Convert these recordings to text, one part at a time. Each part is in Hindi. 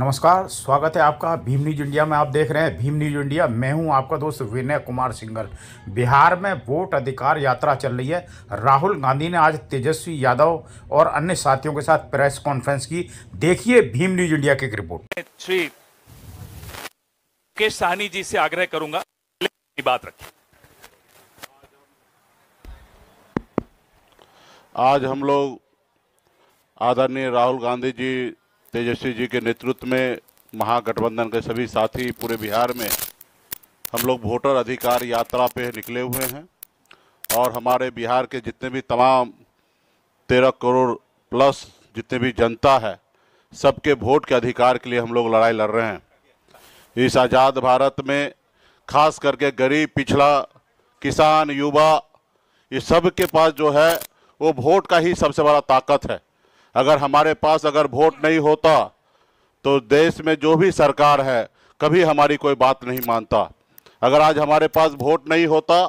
नमस्कार, स्वागत है आपका भीम न्यूज इंडिया में। आप देख रहे हैं भीम न्यूज इंडिया। मैं हूं आपका दोस्त विनय कुमार सिंघल। बिहार में वोट अधिकार यात्रा चल रही है। राहुल गांधी ने आज तेजस्वी यादव और अन्य साथियों के साथ प्रेस कॉन्फ्रेंस की। देखिए भीम न्यूज इंडिया की एक रिपोर्ट। श्री मुकेश साहनी जी से आग्रह करूंगा की बात रखें। आज हम लोग आदरणीय राहुल गांधी जी, तेजस्वी जी के नेतृत्व में महागठबंधन के सभी साथी पूरे बिहार में हम लोग वोटर अधिकार यात्रा पे निकले हुए हैं और हमारे बिहार के जितने भी तमाम 13 करोड़ प्लस जितने भी जनता है, सबके वोट के अधिकार के लिए हम लोग लड़ाई लड़ रहे हैं। इस आज़ाद भारत में खास करके गरीब, पिछड़ा, किसान, युवा, ये सब के पास जो है वो वोट का ही सबसे बड़ा ताकत है। अगर हमारे पास अगर वोट नहीं होता तो देश में जो भी सरकार है कभी हमारी कोई बात नहीं मानता। अगर आज हमारे पास वोट नहीं होता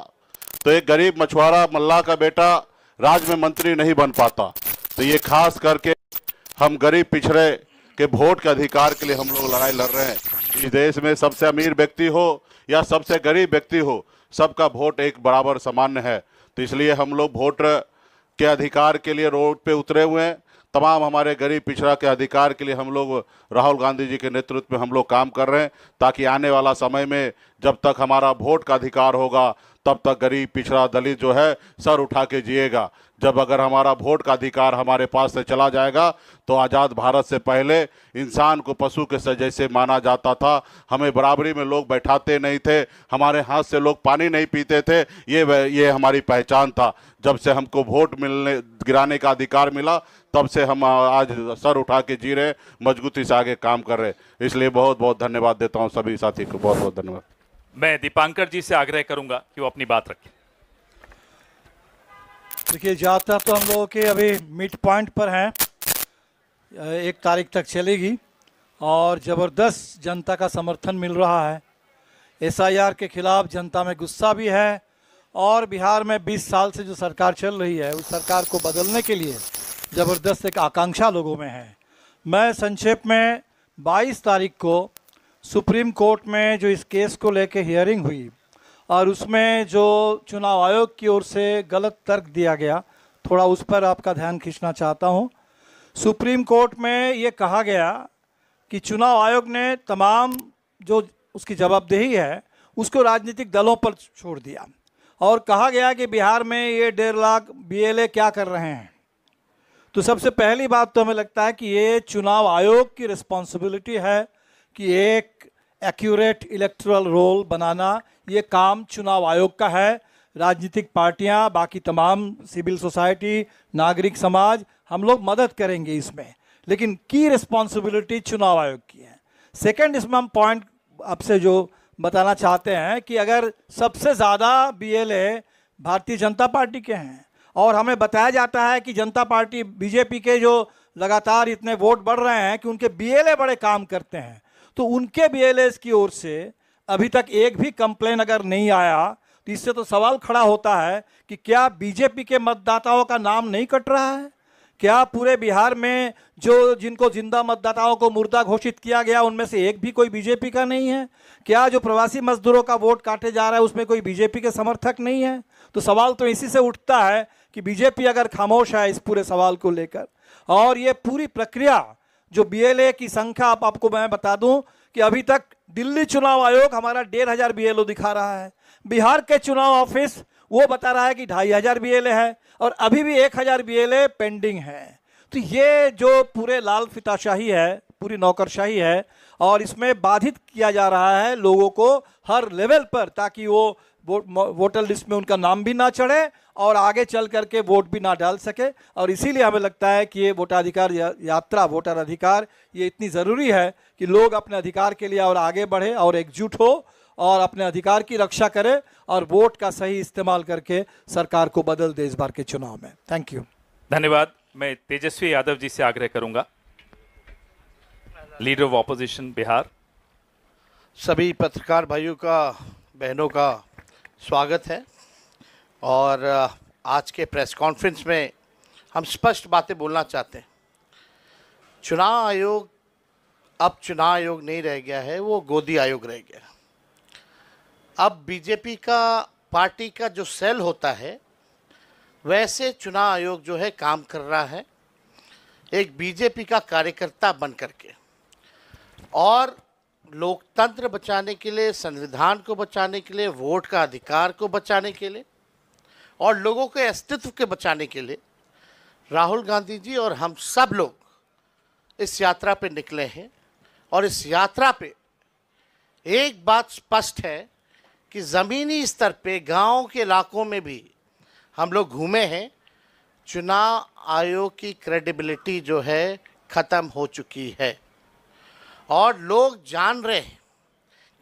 तो एक गरीब मछुआरा मल्लाह का बेटा राज्य में मंत्री नहीं बन पाता। तो ये खास करके हम गरीब पिछड़े के वोट के अधिकार के लिए हम लोग लड़ाई लड़ रहे हैं। इस देश में सबसे अमीर व्यक्ति हो या सबसे गरीब व्यक्ति हो, सबका वोट एक बराबर सामान्य है। तो इसलिए हम लोग वोट के अधिकार के लिए रोड पे उतरे हुए हैं। तमाम हमारे गरीब पिछड़ा के अधिकार के लिए हम लोग राहुल गांधी जी के नेतृत्व में हम लोग काम कर रहे हैं, ताकि आने वाला समय में जब तक हमारा वोट का अधिकार होगा तब तक गरीब, पिछड़ा, दलित जो है सर उठा के जिएगा। जब अगर हमारा वोट का अधिकार हमारे पास से चला जाएगा तो आज़ाद भारत से पहले इंसान को पशु के जैसे माना जाता था। हमें बराबरी में लोग बैठाते नहीं थे, हमारे हाथ से लोग पानी नहीं पीते थे। ये हमारी पहचान था। जब से हमको वोट गिराने का अधिकार मिला तब से हम आज सर उठा के जी रहे, मजबूती से आगे काम कर रहे। इसलिए बहुत बहुत धन्यवाद देता हूँ सभी साथी को। बहुत बहुत धन्यवाद। मैं दीपांकर जी से आग्रह करूंगा कि वो अपनी बात रखें। देखिए, यात्रा तो हम लोगों के अभी मिड पॉइंट पर हैं, 1 तारीख तक चलेगी और ज़बरदस्त जनता का समर्थन मिल रहा है। SIR के खिलाफ जनता में गुस्सा भी है और बिहार में 20 साल से जो सरकार चल रही है उस सरकार को बदलने के लिए ज़बरदस्त एक आकांक्षा लोगों में है। मैं संक्षेप में 22 तारीख को सुप्रीम कोर्ट में जो इस केस को लेके हियरिंग हुई और उसमें जो चुनाव आयोग की ओर से गलत तर्क दिया गया, थोड़ा उस पर आपका ध्यान खींचना चाहता हूं। सुप्रीम कोर्ट में ये कहा गया कि चुनाव आयोग ने तमाम जो उसकी जवाबदेही है उसको राजनीतिक दलों पर छोड़ दिया और कहा गया कि बिहार में ये 1.5 लाख BLA क्या कर रहे हैं। तो सबसे पहली बात तो हमें लगता है कि ये चुनाव आयोग की रिस्पॉन्सिबिलिटी है कि एक एक्यूरेट इलेक्टोरल रोल बनाना, ये काम चुनाव आयोग का है। राजनीतिक पार्टियां, बाकी तमाम सिविल सोसाइटी, नागरिक समाज, हम लोग मदद करेंगे इसमें, लेकिन की रिस्पॉन्सिबिलिटी चुनाव आयोग की है। सेकंड, इसमें हम पॉइंट आपसे जो बताना चाहते हैं कि अगर सबसे ज़्यादा BLA भारतीय जनता पार्टी के हैं और हमें बताया जाता है कि जनता पार्टी BJP के जो लगातार इतने वोट बढ़ रहे हैं कि उनके BLA बड़े काम करते हैं, तो उनके BLAs की ओर से अभी तक एक भी कंप्लेन अगर नहीं आया तो इससे तो सवाल खड़ा होता है कि क्या BJP के मतदाताओं का नाम नहीं कट रहा है? क्या पूरे बिहार में जो जिनको जिंदा मतदाताओं को मुर्दा घोषित किया गया उनमें से एक भी कोई BJP का नहीं है? क्या जो प्रवासी मजदूरों का वोट काटे जा रहा है उसमें कोई BJP के समर्थक नहीं है? तो सवाल तो इसी से उठता है कि BJP अगर खामोश है इस पूरे सवाल को लेकर, और ये पूरी प्रक्रिया जो BLA की संख्या आपको मैं बता दूं कि अभी तक दिल्ली चुनाव आयोग हमारा 1,500 BLO दिखा रहा है, बिहार के चुनाव ऑफिस वो बता रहा है कि 2,500 BLA है और अभी भी 1,000 BLA पेंडिंग है। तो ये जो पूरे लाल फिताशाही है, पूरी नौकरशाही है और इसमें बाधित किया जा रहा है लोगों को हर लेवल पर, ताकि वो वोटर लिस्ट में उनका नाम भी ना चढ़े और आगे चल करके वोट भी ना डाल सके। और इसीलिए हमें लगता है कि ये वोटाधिकार यात्रा, वोटर अधिकार, ये इतनी ज़रूरी है कि लोग अपने अधिकार के लिए और आगे बढ़े और एकजुट हो और अपने अधिकार की रक्षा करे और वोट का सही इस्तेमाल करके सरकार को बदल दे इस बार के चुनाव में। Thank you. धन्यवाद। मैं तेजस्वी यादव जी से आग्रह करूंगा, लीडर ऑफ ऑपोजिशन बिहार। सभी पत्रकार भाइयों का, बहनों का स्वागत है और आज के प्रेस कॉन्फ्रेंस में हम स्पष्ट बातें बोलना चाहते हैं। चुनाव आयोग अब चुनाव आयोग नहीं रह गया है, वो गोदी आयोग रह गया। अब बीजेपी का पार्टी का जो सेल होता है वैसे चुनाव आयोग जो है काम कर रहा है, एक बीजेपी का कार्यकर्ता बन करके, और लोकतंत्र बचाने के लिए, संविधान को बचाने के लिए, वोट का अधिकार को बचाने के लिए और लोगों के अस्तित्व के बचाने के लिए राहुल गांधी जी और हम सब लोग इस यात्रा पे निकले हैं। और इस यात्रा पे एक बात स्पष्ट है कि ज़मीनी स्तर पे गांव के इलाकों में भी हम लोग घूमे हैं। चुनाव आयोग की क्रेडिबिलिटी जो है ख़त्म हो चुकी है और लोग जान रहे हैं,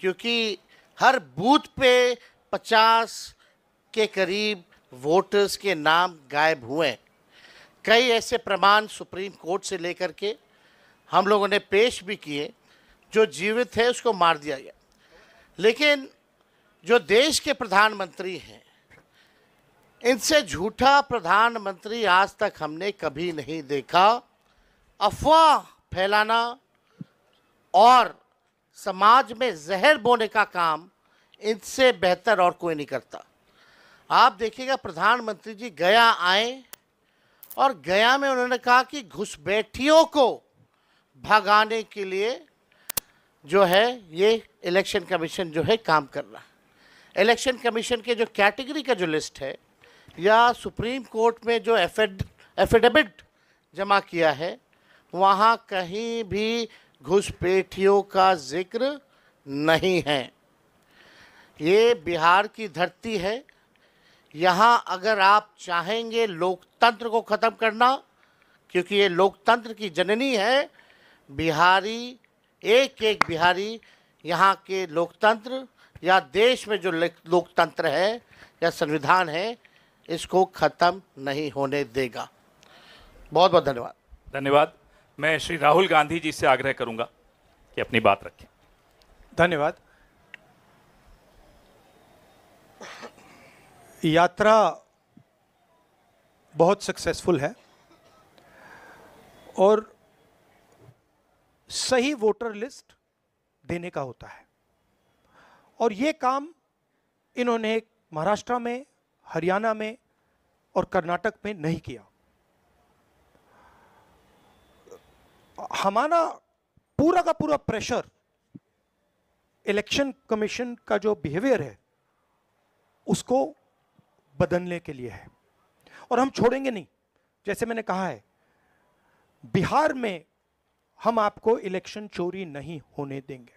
क्योंकि हर बूथ पे 50 के करीब वोटर्स के नाम गायब हुए हैं। कई ऐसे प्रमाण सुप्रीम कोर्ट से लेकर के हम लोगों ने पेश भी किए, जो जीवित है उसको मार दिया गया। लेकिन जो देश के प्रधानमंत्री हैं, इनसे झूठा प्रधानमंत्री आज तक हमने कभी नहीं देखा। अफवाह फैलाना और समाज में जहर बोने का काम इनसे बेहतर और कोई नहीं करता। आप देखिएगा, प्रधानमंत्री जी गया आए और गया में उन्होंने कहा कि घुसपैठियों को भगाने के लिए जो है ये इलेक्शन कमीशन जो है काम कर रहा है। इलेक्शन कमीशन के जो कैटेगरी का जो लिस्ट है या सुप्रीम कोर्ट में जो एफिडेविट जमा किया है, वहाँ कहीं भी घुसपैठियों का जिक्र नहीं है। ये बिहार की धरती है। यहाँ अगर आप चाहेंगे लोकतंत्र को ख़त्म करना, क्योंकि ये लोकतंत्र की जननी है, बिहारी एक एक बिहारी यहाँ के लोकतंत्र या देश में जो लोकतंत्र है या संविधान है, इसको ख़त्म नहीं होने देगा। बहुत बहुत धन्यवाद। धन्यवाद। मैं श्री राहुल गांधी जी से आग्रह करूंगा कि अपनी बात रखें। धन्यवाद। यात्रा बहुत सक्सेसफुल है और सही वोटर लिस्ट देने का होता है, और ये काम इन्होंने महाराष्ट्र में, हरियाणा में और कर्नाटक में नहीं किया। हमारा पूरा का पूरा प्रेशर इलेक्शन कमीशन का जो बिहेवियर है उसको बदलने के लिए है, और हम छोड़ेंगे नहीं। जैसे मैंने कहा है, बिहार में हम आपको इलेक्शन चोरी नहीं होने देंगे।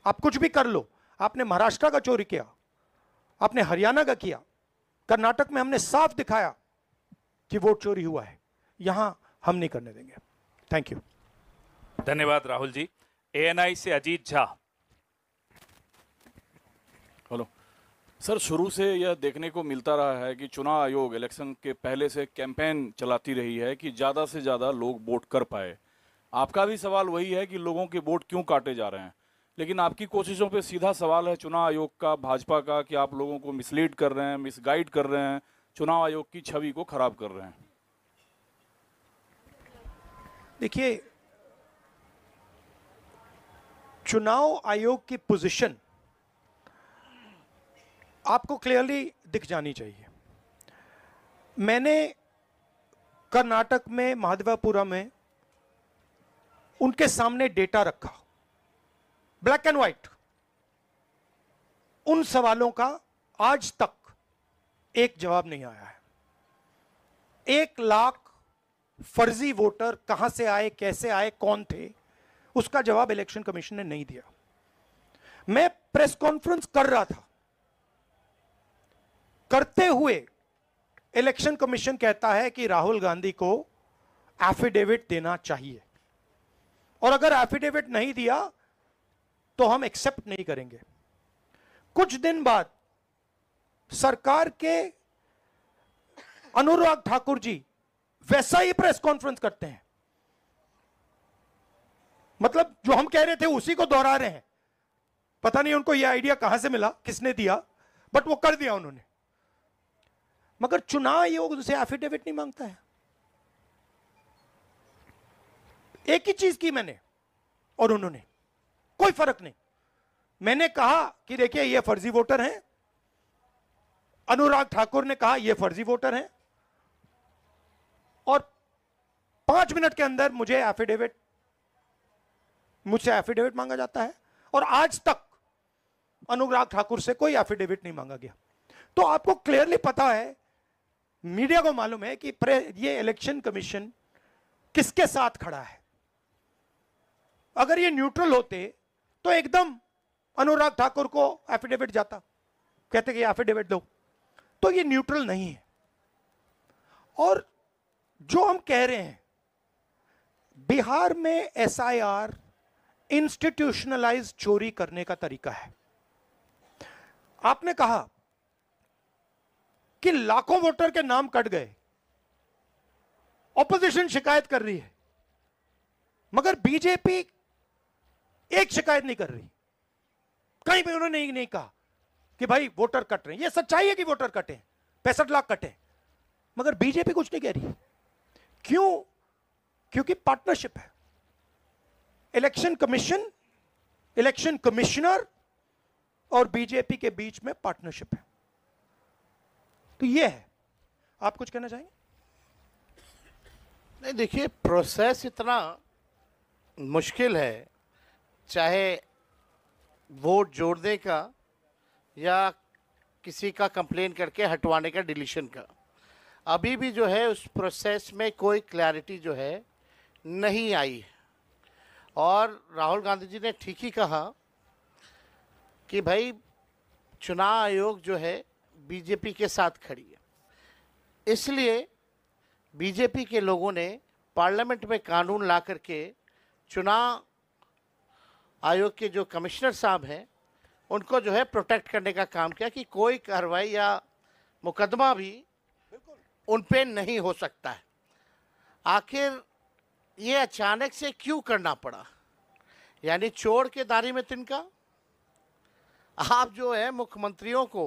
आप कुछ भी कर लो, आपने महाराष्ट्र का चोरी किया, आपने हरियाणा का किया, कर्नाटक में हमने साफ दिखाया कि वोट चोरी हुआ है, यहां हम नहीं करने देंगे। Thank you. धन्यवाद राहुल जी। एएनआई से अजीत झा। हेलो सर, शुरू से यह देखने को मिलता रहा है कि चुनाव आयोग इलेक्शन के पहले से कैंपेन चलाती रही है कि ज़्यादा से ज़्यादा लोग वोट कर पाए। आपका भी सवाल वही है कि लोगों के वोट क्यों काटे जा रहे हैं, लेकिन आपकी कोशिशों पे सीधा सवाल है चुनाव आयोग का, भाजपा का, कि आप लोगों को मिसलीड कर रहे हैं, मिसगाइड कर रहे हैं, चुनाव आयोग की छवि को खराब कर रहे हैं। देखिए, चुनाव आयोग की पोजीशन आपको क्लियरली दिख जानी चाहिए। मैंने कर्नाटक में महादेवापुरा में उनके सामने डेटा रखा, ब्लैक एंड व्हाइट। उन सवालों का आज तक एक जवाब नहीं आया है। 1 लाख फर्जी वोटर कहां से आए, कैसे आए, कौन थे, उसका जवाब इलेक्शन कमीशन ने नहीं दिया। मैं प्रेस कॉन्फ्रेंस कर रहा था, करते हुए इलेक्शन कमीशन कहता है कि राहुल गांधी को एफिडेविट देना चाहिए, और अगर एफिडेविट नहीं दिया तो हम एक्सेप्ट नहीं करेंगे। कुछ दिन बाद सरकार के अनुराग ठाकुर जी वैसा ही प्रेस कॉन्फ्रेंस करते हैं, मतलब जो हम कह रहे थे उसी को दोहरा रहे हैं। पता नहीं उनको यह आइडिया कहां से मिला, किसने दिया, बट वो कर दिया उन्होंने। मगर चुनाव आयोग उनसे एफिडेविट नहीं मांगता है। एक ही चीज की मैंने, और उन्होंने, कोई फर्क नहीं। मैंने कहा कि देखिए ये फर्जी वोटर हैं, अनुराग ठाकुर ने कहा ये फर्जी वोटर हैं, और 5 मिनट के अंदर मुझसे एफिडेविट मांगा जाता है, और आज तक अनुराग ठाकुर से कोई एफिडेविट नहीं मांगा गया। तो आपको क्लियरली पता है, मीडिया को मालूम है कि ये इलेक्शन कमीशन किसके साथ खड़ा है। अगर ये न्यूट्रल होते तो एकदम अनुराग ठाकुर को एफिडेविट जाता, कहते कि एफिडेविट दो। तो ये न्यूट्रल नहीं है। और जो हम कह रहे हैं, बिहार में एसआईआर इंस्टीट्यूशनलाइज चोरी करने का तरीका है। आपने कहा कि लाखों वोटर के नाम कट गए, ऑपोजिशन शिकायत कर रही है, मगर बीजेपी एक शिकायत नहीं कर रही। कहीं भी उन्होंने नहीं कहा कि भाई वोटर कट रहे हैं। यह सच्चाई है कि वोटर कटे, 65 लाख कटे, मगर बीजेपी कुछ नहीं कह रही। क्यों? क्योंकि पार्टनरशिप है। इलेक्शन कमीशन, इलेक्शन कमिश्नर और बीजेपी के बीच में पार्टनरशिप है। तो यह है। आप कुछ कहना चाहेंगे? नहीं, देखिए, प्रोसेस इतना मुश्किल है, चाहे वोट जोड़ने का या किसी का कंप्लेन करके हटवाने का, डिलीशन का। अभी भी जो है उस प्रोसेस में कोई क्लैरिटी जो है नहीं आई है। और राहुल गांधी जी ने ठीक ही कहा कि भाई चुनाव आयोग जो है बीजेपी के साथ खड़ी है, इसलिए बीजेपी के लोगों ने पार्लियामेंट में कानून ला करके चुनाव आयोग के जो कमिश्नर साहब हैं उनको जो है प्रोटेक्ट करने का काम किया कि कोई कार्रवाई या मुकदमा भी उन पे नहीं हो सकता है। आखिर ये अचानक से क्यों करना पड़ा? यानी चोर के दारी में तिनका। आप जो है मुख्यमंत्रियों को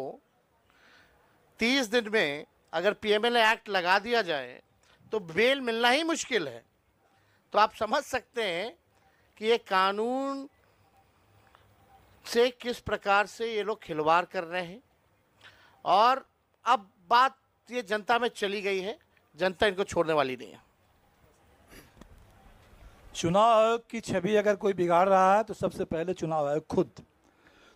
30 दिन में अगर पीएमएलए एक्ट लगा दिया जाए तो बेल मिलना ही मुश्किल है। तो आप समझ सकते हैं कि ये कानून से किस प्रकार से ये लोग खिलवाड़ कर रहे हैं। और अब बात ये जनता में चली गई है, जनता इनको छोड़ने वाली नहीं है। चुनाव आयोग की छवि अगर कोई बिगाड़ रहा है तो सबसे पहले चुनाव आयोग खुद।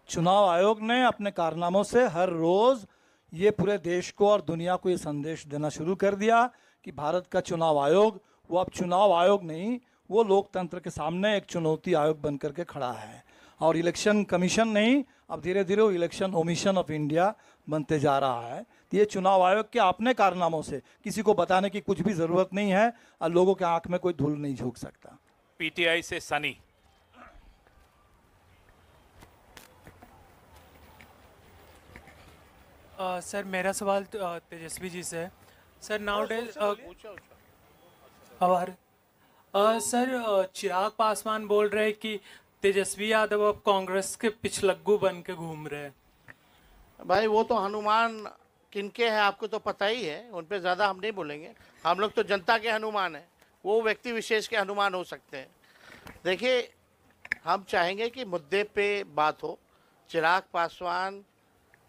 चुनाव आयोग ने अपने कारनामों से हर रोज ये पूरे देश को और दुनिया को ये संदेश देना शुरू कर दिया कि भारत का चुनाव आयोग वो अब चुनाव आयोग नहीं, वो लोकतंत्र के सामने एक चुनौती आयोग बन करके खड़ा है। और इलेक्शन कमीशन नहीं, अब धीरे धीरे वो इलेक्शन ओमिशन ऑफ इंडिया बनते जा रहा है। तो ये चुनाव आयोग के अपने कारनामों से किसी को बताने की कुछ भी ज़रूरत नहीं है और लोगों के आंख में कोई धूल नहीं झोंक सकता। पीटीआई से सनी। सर मेरा सवाल तेजस्वी जी से है। Sir nowadays sir Chirag Paswan बोल रहे हैं कि तेजस्वी यादव अब कांग्रेस के पिछलग्गू बन के घूम रहे हैं। भाई वो तो हनुमान किनके हैं आपको तो पता ही है, उन पे ज़्यादा हम नहीं बोलेंगे। हम लोग तो जनता के हनुमान हैं, वो व्यक्ति विशेष के हनुमान हो सकते हैं। देखिए, हम चाहेंगे कि मुद्दे पे बात हो। चिराग पासवान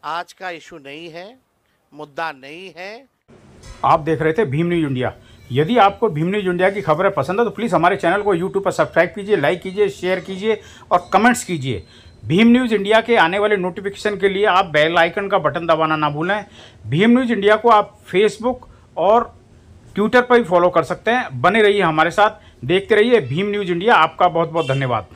आज का इशू नहीं है, मुद्दा नहीं है। आप देख रहे थे भीम न्यूज इंडिया। यदि आपको भीम न्यूज इंडिया की खबरें पसंद है तो प्लीज़ हमारे चैनल को यूट्यूब पर सब्सक्राइब कीजिए, लाइक कीजिए, शेयर कीजिए और कमेंट्स कीजिए। भीम न्यूज इंडिया के आने वाले नोटिफिकेशन के लिए आप बेल आइकन का बटन दबाना ना भूलें। भीम न्यूज इंडिया को आप फेसबुक और ट्विटर पर भी फॉलो कर सकते हैं। बने रहिए हमारे साथ, देखते रहिए भीम न्यूज इंडिया। आपका बहुत बहुत धन्यवाद।